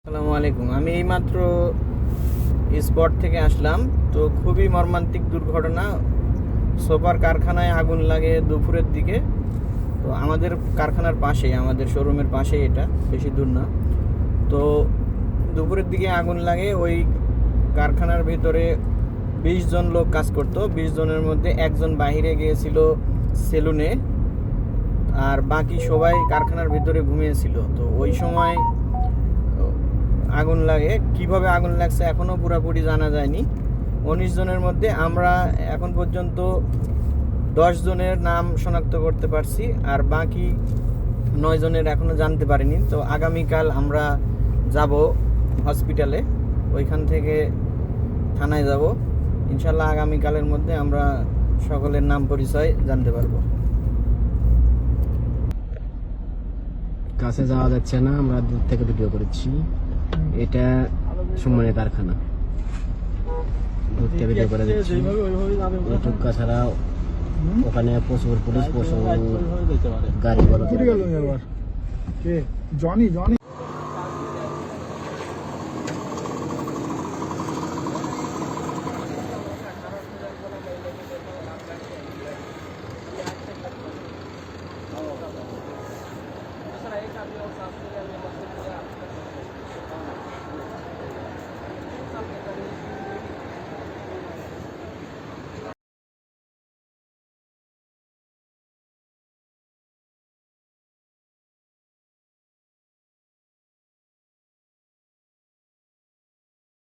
আসসালামু আলাইকুম। আমি এইমাত্র স্পট থেকে আসলাম। তো খুবই মর্মান্তিক দুর্ঘটনা। সোফার কারখানায় আগুন লাগে দুপুরের দিকে। তো আমাদের কারখানার পাশেই, আমাদের শোরুমের পাশেই, এটা বেশি দূর না। তো দুপুরের দিকে আগুন লাগে। ওই কারখানার ভিতরে 20 জন লোক কাজ করতো। 20 জনের মধ্যে একজন বাইরে গিয়েছিল সেলুনে, আর বাকি সবাই কারখানার ভিতরে ঘুমিয়েছিল। তো ওই সময় আগুন লাগে। কিভাবে আগুন লাগছে এখনো পুরোপুরি জানা যায়নি। 19 জনের মধ্যে আমরা এখন পর্যন্ত 10 জনের নাম শনাক্ত করতে পারছি, আর বাকি 9 জনের এখনো জানতে পারিনি। তো আগামীকাল আমরা যাব হসপিটালে, ওইখান থেকে থানায় যাব। ইনশাল্লাহ আগামীকালের মধ্যে আমরা সকলের নাম পরিচয় জানতে পারবো। কাছে যাওয়া যাচ্ছে না, আমরা দূর থেকে ভিডিও করেছি। এটা সুমনের কারখানা, দূর থেকে ভিডিও করে দিচ্ছি। ইউটিউব ছাড়া ওখানে প্রচুর পুলিশ, প্রচুর গাড়ি বড়। জনি